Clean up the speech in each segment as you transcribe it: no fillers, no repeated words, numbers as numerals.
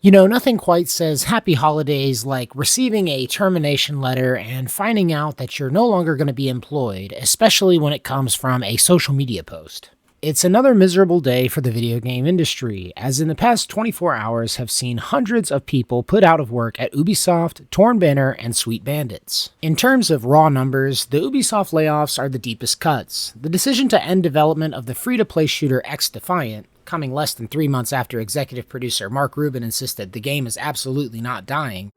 Nothing quite says happy holidays like receiving a termination letter and finding out that you're no longer going to be employed, especially when it comes from a social media post. It's another miserable day for the video game industry, as in the past 24 hours have seen hundreds of people put out of work at Ubisoft, Torn Banner, and Sweet Bandits. In terms of raw numbers, the Ubisoft layoffs are the deepest cuts. The decision to end development of the free-to-play shooter X-Defiant, coming less than 3 months after executive producer Mark Rubin insisted the game is absolutely not dying.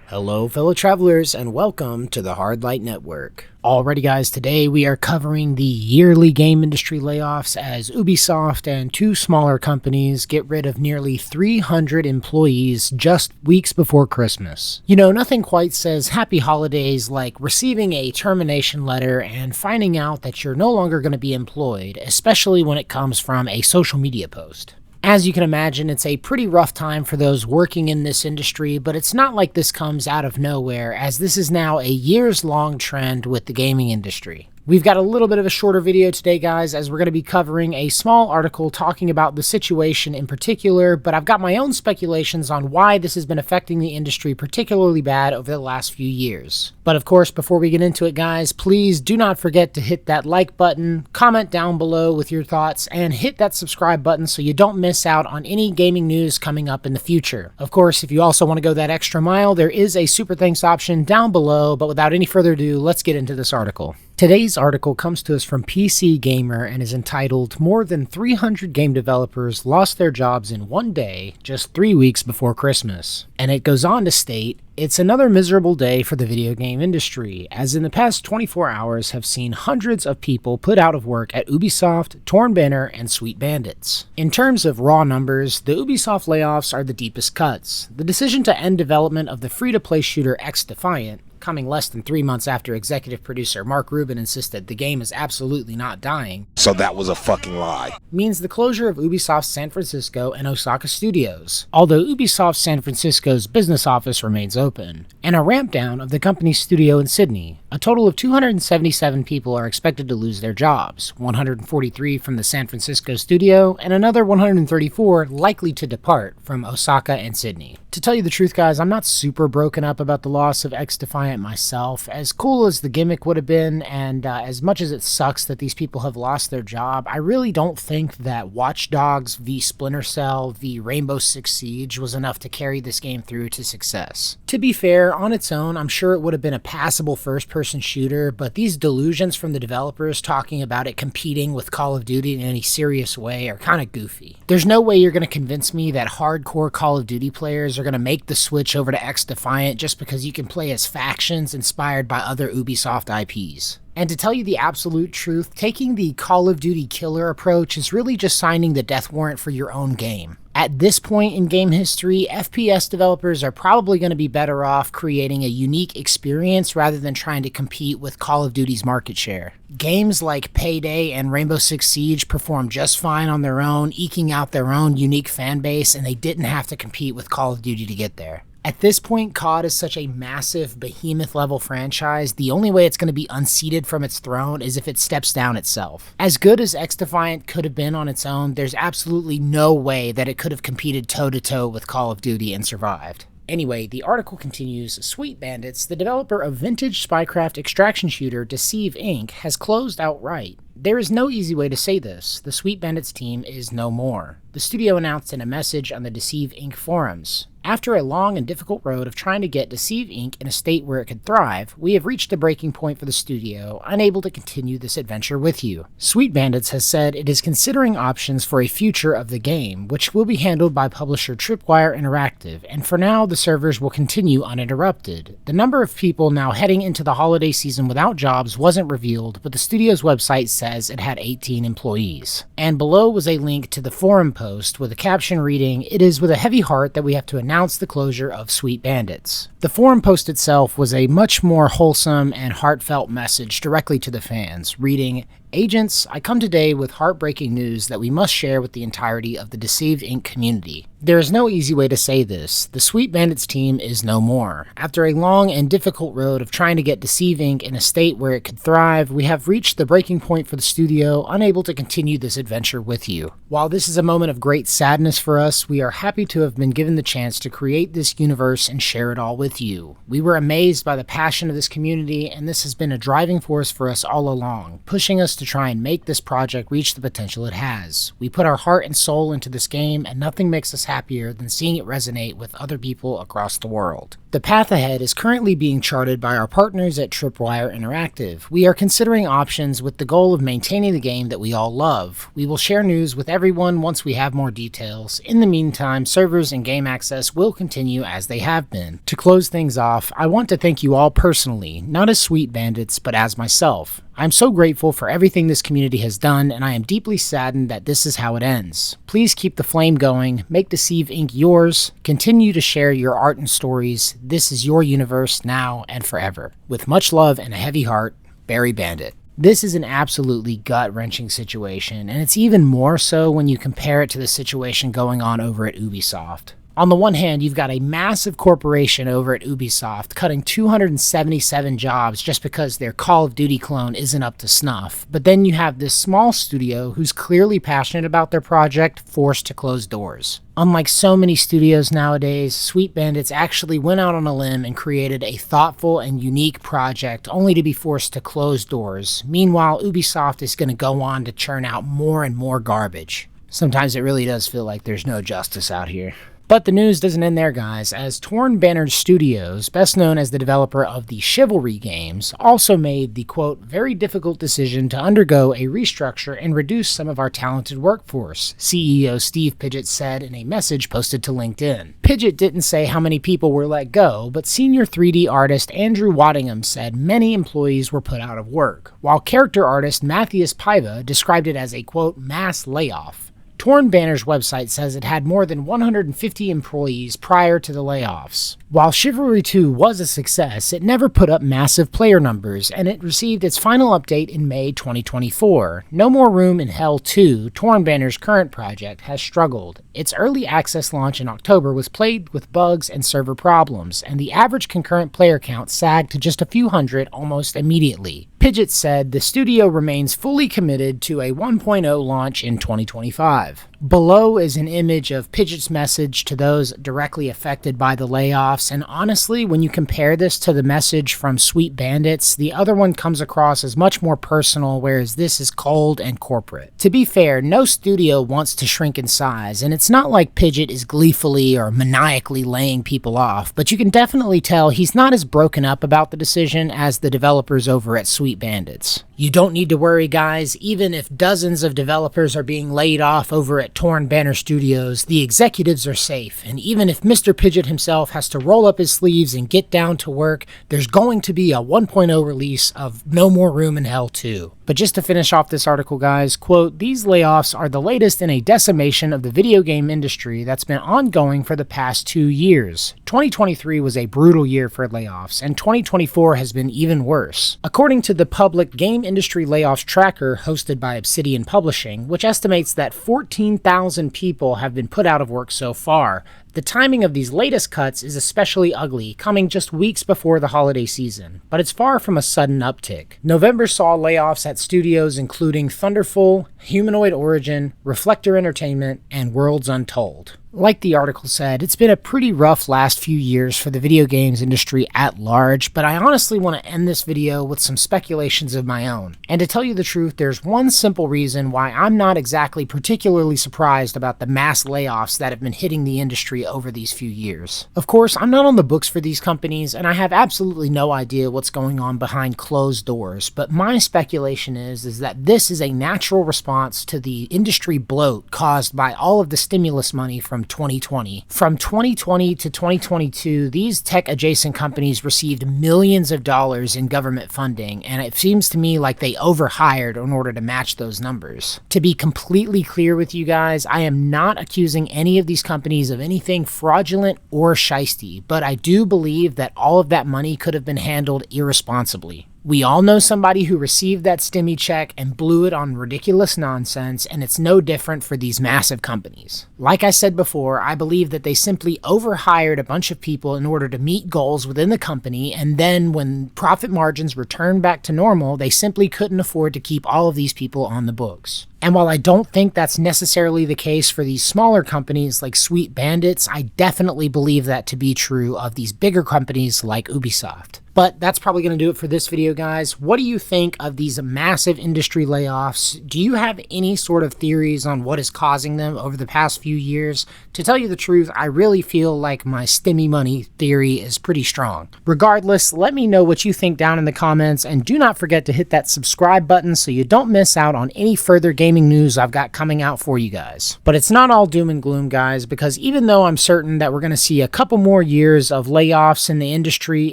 Hello fellow travelers and welcome to the Hard Light Network. Alrighty guys, today we are covering the yearly game industry layoffs as Ubisoft and two smaller companies get rid of nearly 300 employees just weeks before Christmas. Nothing quite says happy holidays like receiving a termination letter and finding out that you're no longer going to be employed, especially when it comes from a social media post. As you can imagine, it's a pretty rough time for those working in this industry, but it's not like this comes out of nowhere, as this is now a years-long trend with the gaming industry. We've got a little bit of a shorter video today, guys, as we're going to be covering a small article talking about the situation in particular, but I've got my own speculations on why this has been affecting the industry particularly bad over the last few years. But of course, before we get into it, guys, please do not forget to hit that like button, comment down below with your thoughts, and hit that subscribe button so you don't miss out on any gaming news coming up in the future. Of course, if you also want to go that extra mile, there is a super thanks option down below, but without any further ado, let's get into this article. Today's article comes to us from PC Gamer and is entitled, "More than 300 game developers lost their jobs in one day, just 3 weeks before Christmas." And it goes on to state, "It's another miserable day for the video game industry, as in the past 24 hours have seen hundreds of people put out of work at Ubisoft, Torn Banner, and Sweet Bandits." In terms of raw numbers, the Ubisoft layoffs are the deepest cuts. The decision to end development of the free-to-play shooter X-Defiant, coming less than 3 months after executive producer Mark Rubin insisted the game is absolutely not dying, so that was a fucking lie, means the closure of Ubisoft's San Francisco and Osaka studios, although Ubisoft's San Francisco's business office remains open, and a ramp down of the company's studio in Sydney. A total of 277 people are expected to lose their jobs, 143 from the San Francisco studio, and another 134 likely to depart from Osaka and Sydney. To tell you the truth, guys, I'm not super broken up about the loss of X-Defiant myself. As cool as the gimmick would have been, and as much as it sucks that these people have lost their job, I really don't think that Watch Dogs v Splinter Cell v Rainbow Six Siege was enough to carry this game through to success. To be fair, on its own, I'm sure it would have been a passable first-person shooter, but these delusions from the developers talking about it competing with Call of Duty in any serious way are kind of goofy. There's no way you're going to convince me that hardcore Call of Duty players are going to make the switch over to X-Defiant just because you can play as factions inspired by other Ubisoft IPs. And to tell you the absolute truth, taking the Call of Duty killer approach is really just signing the death warrant for your own game. At this point in game history, FPS developers are probably going to be better off creating a unique experience rather than trying to compete with Call of Duty's market share. Games like Payday and Rainbow Six Siege perform just fine on their own, eking out their own unique fan base, and they didn't have to compete with Call of Duty to get there. At this point, COD is such a massive, behemoth-level franchise, the only way it's going to be unseated from its throne is if it steps down itself. As good as X-Defiant could have been on its own, there's absolutely no way that it could have competed toe-to-toe with Call of Duty and survived. Anyway, the article continues, Sweet Bandits, the developer of vintage spycraft extraction shooter Deceive Inc., has closed outright. There is no easy way to say this. The Sweet Bandits team is no more. The studio announced in a message on the Deceive Inc. forums. After a long and difficult road of trying to get Deceive Inc. in a state where it could thrive, we have reached a breaking point for the studio, unable to continue this adventure with you. Sweet Bandits has said it is considering options for a future of the game, which will be handled by publisher Tripwire Interactive, and for now the servers will continue uninterrupted. The number of people now heading into the holiday season without jobs wasn't revealed, but the studio's website says it had 18 employees. And below was a link to the forum post with a caption reading, "It is with a heavy heart that we have to announce the closure of Sweet Bandits." The forum post itself was a much more wholesome and heartfelt message directly to the fans, reading, Agents, I come today with heartbreaking news that we must share with the entirety of the Deceive Inc. community. There is no easy way to say this. The Sweet Bandits team is no more. After a long and difficult road of trying to get Deceive Inc. in a state where it could thrive, we have reached the breaking point for the studio, unable to continue this adventure with you. While this is a moment of great sadness for us, we are happy to have been given the chance to create this universe and share it all with you. We were amazed by the passion of this community, and this has been a driving force for us all along, pushing us to try and make this project reach the potential it has. We put our heart and soul into this game, and nothing makes us happier than seeing it resonate with other people across the world. The path ahead is currently being charted by our partners at Tripwire Interactive. We are considering options with the goal of maintaining the game that we all love. We will share news with everyone once we have more details. In the meantime, servers and game access will continue as they have been. To close things off, I want to thank you all personally, not as Sweet Bandits, but as myself. I'm so grateful for everything this community has done, and I am deeply saddened that this is how it ends. Please keep the flame going, make Deceive Inc. yours, continue to share your art and stories. This is your universe now and forever. With much love and a heavy heart, Barry Bandit. This is an absolutely gut-wrenching situation, and it's even more so when you compare it to the situation going on over at Ubisoft. On the one hand, you've got a massive corporation over at Ubisoft cutting 277 jobs just because their Call of Duty clone isn't up to snuff. But then you have this small studio who's clearly passionate about their project forced to close doors. Unlike so many studios nowadays, Sweet Bandits actually went out on a limb and created a thoughtful and unique project only to be forced to close doors. Meanwhile, Ubisoft is going to go on to churn out more and more garbage. Sometimes it really does feel like there's no justice out here. But the news doesn't end there, guys, as Torn Banner Studios, best known as the developer of the Chivalry games, also made the, quote, very difficult decision to undergo a restructure and reduce some of our talented workforce, CEO Steve Pidgeot said in a message posted to LinkedIn. Pidgeot didn't say how many people were let go, but senior 3D artist Andrew Waddingham said many employees were put out of work, while character artist Matthias Paiva described it as a, quote, mass layoff. Torn Banner's website says it had more than 150 employees prior to the layoffs. While Chivalry 2 was a success, it never put up massive player numbers, and it received its final update in May 2024. No More Room in Hell 2, Torn Banner's current project, has struggled. Its early access launch in October was plagued with bugs and server problems, and the average concurrent player count sagged to just a few hundred almost immediately. Pidgeot said the studio remains fully committed to a 1.0 launch in 2025. Below is an image of Pidgeot's message to those directly affected by the layoffs, and honestly, when you compare this to the message from Sweet Bandits, the other one comes across as much more personal, whereas this is cold and corporate. To be fair, no studio wants to shrink in size, and it's not like Pidgeot is gleefully or maniacally laying people off, but you can definitely tell he's not as broken up about the decision as the developers over at Sweet Bandits. You don't need to worry, guys. Even if dozens of developers are being laid off over at Torn Banner Studios, the executives are safe, and even if Mr. Pidgeot himself has to roll up his sleeves and get down to work, there's going to be a 1.0 release of No More Room in Hell 2. But just to finish off this article, guys, quote, these layoffs are the latest in a decimation of the video game industry that's been ongoing for the past 2 years. 2023 was a brutal year for layoffs, and 2024 has been even worse. According to the public Game Industry Layoffs Tracker hosted by Obsidian Publishing, which estimates that 14,000 people have been put out of work so far, the timing of these latest cuts is especially ugly, coming just weeks before the holiday season, but it's far from a sudden uptick. November saw layoffs at studios including Thunderful, Humanoid Origin, Reflector Entertainment, and Worlds Untold. Like the article said, it's been a pretty rough last few years for the video games industry at large, but I honestly want to end this video with some speculations of my own. And to tell you the truth, there's one simple reason why I'm not exactly particularly surprised about the mass layoffs that have been hitting the industry over these few years. Of course, I'm not on the books for these companies, and I have absolutely no idea what's going on behind closed doors, but my speculation is that this is a natural response to the industry bloat caused by all of the stimulus money from 2020. From 2020 to 2022, these tech-adjacent companies received millions of dollars in government funding, and it seems to me like they overhired in order to match those numbers. To be completely clear with you guys, I am not accusing any of these companies of anything fraudulent or shisty, but I do believe that all of that money could have been handled irresponsibly. We all know somebody who received that stimmy check and blew it on ridiculous nonsense, and it's no different for these massive companies. Like I said before, I believe that they simply overhired a bunch of people in order to meet goals within the company, and then when profit margins returned back to normal, they simply couldn't afford to keep all of these people on the books. And while I don't think that's necessarily the case for these smaller companies like Sweet Bandits, I definitely believe that to be true of these bigger companies like Ubisoft. But that's probably going to do it for this video, guys. What do you think of these massive industry layoffs? Do you have any sort of theories on what is causing them over the past few years? To tell you the truth, I really feel like my stimmy money theory is pretty strong. Regardless, let me know what you think down in the comments, and do not forget to hit that subscribe button so you don't miss out on any further gaming news I've got coming out for you guys. But it's not all doom and gloom, guys, because even though I'm certain that we're going to see a couple more years of layoffs in the industry,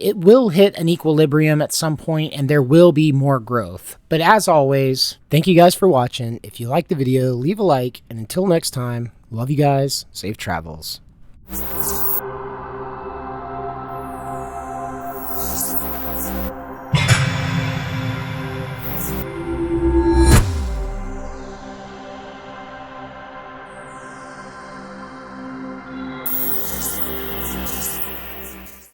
it will hit an equilibrium at some point and there will be more growth. But as always, thank you guys for watching. If you liked the video, leave a like, and until next time, love you guys, safe travels.